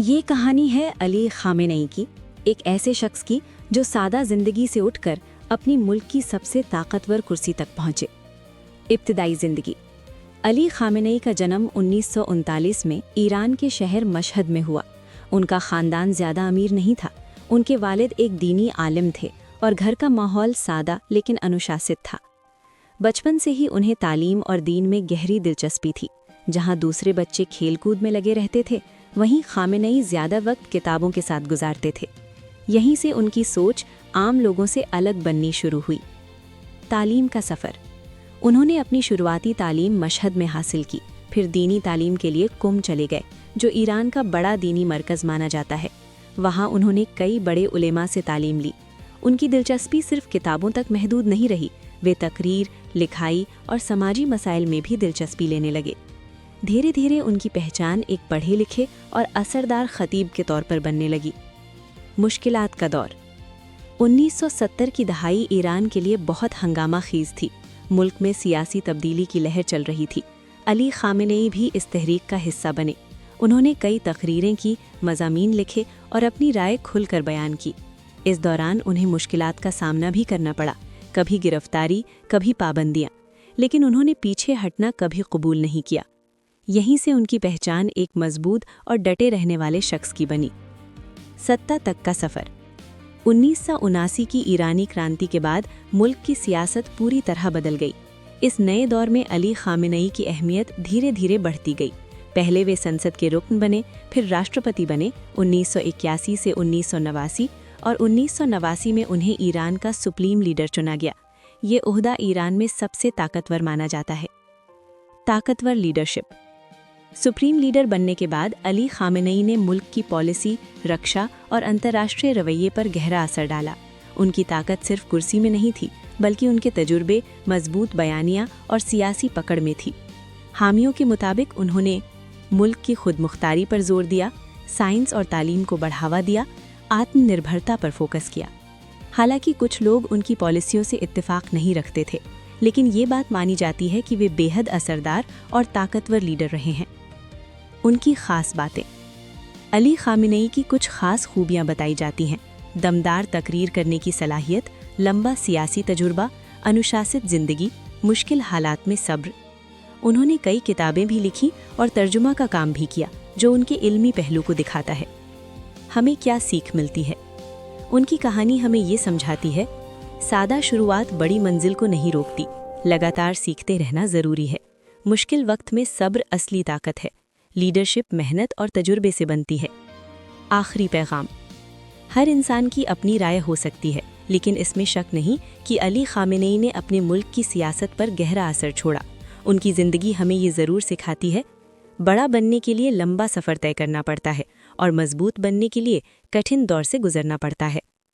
یہ کہانی ہے علی خامنئی کی، ایک ایسے شخص کی جو سادہ زندگی سے اٹھ کر اپنی ملک کی سب سے طاقتور کرسی تک پہنچے۔ ابتدائی زندگی۔ علی خامنئی کا جنم 1939 میں ایران کے شہر مشہد میں ہوا۔ ان کا خاندان زیادہ امیر نہیں تھا۔ ان کے والد ایک دینی عالم تھے اور گھر کا ماحول سادہ لیکن انوشاست تھا۔ بچپن سے ہی انہیں تعلیم اور دین میں گہری دلچسپی تھی۔ جہاں دوسرے بچے کھیل کود میں لگے رہتے تھے، وہیں خامنئی زیادہ وقت کتابوں کے ساتھ گزارتے تھے۔ یہیں سے ان کی سوچ عام لوگوں سے الگ بننی شروع ہوئی۔ تعلیم کا سفر۔ انہوں نے اپنی شروعاتی تعلیم مشہد میں حاصل کی، پھر دینی تعلیم کے لیے قم چلے گئے، جو ایران کا بڑا دینی مرکز مانا جاتا ہے۔ وہاں انہوں نے کئی بڑے علماء سے تعلیم لی۔ ان کی دلچسپی صرف کتابوں تک محدود نہیں رہی، وہ تقریر، لکھائی اور سماجی مسائل میں بھی دلچسپی لینے لگے۔ دھیرے دھیرے ان کی پہچان ایک پڑھے لکھے اور اثردار خطیب کے طور پر بننے لگی۔ مشکلات کا دور۔ 1970 کی دہائی ایران کے لیے بہت ہنگامہ خیز تھی۔ ملک میں سیاسی تبدیلی کی لہر چل رہی تھی۔ علی خامنئی بھی اس تحریک کا حصہ بنے۔ انہوں نے کئی تقریریں کی، مضامین لکھے اور اپنی رائے کھل کر بیان کی۔ اس دوران انہیں مشکلات کا سامنا بھی کرنا پڑا، کبھی گرفتاری، کبھی پابندیاں، لیکن انہوں نے پیچھے ہٹنا کبھی قبول نہیں کیا۔ یہیں سے ان کی پہچان ایک مضبوط اور ڈٹے رہنے والے شخص کی بنی۔ سطح تک کا سفر۔ 1979 کی ایرانی کرانتی کے بعد ملک کی سیاست پوری طرح بدل گئی۔ اس نئے دور میں علی خامنئی کی اہمیت دھیرے دھیرے بڑھتی گئی۔ پہلے وہ سنسد کے رکن بنے، پھر راشٹرپتی بنے 1981 سے 1989، اور 1989 میں انہیں ایران کا سپریم لیڈر چنا گیا۔ یہ عہدہ ایران میں سب سے طاقتور مانا جاتا ہے۔ طاقتور لیڈرشپ۔ سپریم لیڈر بننے کے بعد علی خامنئی نے ملک کی پالیسی، رکشا اور انترراشٹری رویے پر گہرا اثر ڈالا۔ ان کی طاقت صرف کرسی میں نہیں تھی، بلکہ ان کے تجربے، مضبوط بیانیہ اور سیاسی پکڑ میں تھی۔ حامیوں کے مطابق انہوں نے ملک کی خود مختاری پر زور دیا، سائنس اور تعلیم کو بڑھاوا دیا، آتم نربھرتا پر فوکس کیا۔ حالانکہ کچھ لوگ ان کی پالیسیوں سے اتفاق نہیں رکھتے تھے، لیکن یہ بات مانی جاتی ہے کہ وہ بے حد اثردار اور طاقتور لیڈر رہے ہیں۔ ان کی خاص باتیں۔ علی خامنئی کی کچھ خاص خوبیاں بتائی جاتی ہیں: دمدار تقریر کرنے کی صلاحیت، لمبا سیاسی تجربہ، انوشاست زندگی، مشکل حالات میں صبر۔ انہوں نے کئی کتابیں بھی لکھی اور ترجمہ کا کام بھی کیا، جو ان کے علمی پہلو کو دکھاتا ہے۔ ہمیں کیا سیکھ ملتی ہے؟ ان کی کہانی ہمیں یہ سمجھاتی ہے: سادہ شروعات بڑی منزل کو نہیں روکتی، لگاتار سیکھتے رہنا ضروری ہے۔ مشکل وقت میں صبر اصلی طاقت ہے۔ لیڈرشپ محنت اور تجربے سے بنتی ہے۔ آخری پیغام۔ ہر انسان کی اپنی رائے ہو سکتی ہے، لیکن اس میں شک نہیں کہ علی خامنئی نے اپنے ملک کی سیاست پر گہرا اثر چھوڑا۔ ان کی زندگی ہمیں یہ ضرور سکھاتی ہے: بڑا بننے کے لیے لمبا سفر طے کرنا پڑتا ہے، اور مضبوط بننے کے لیے کٹھن دور سے گزرنا پڑتا ہے۔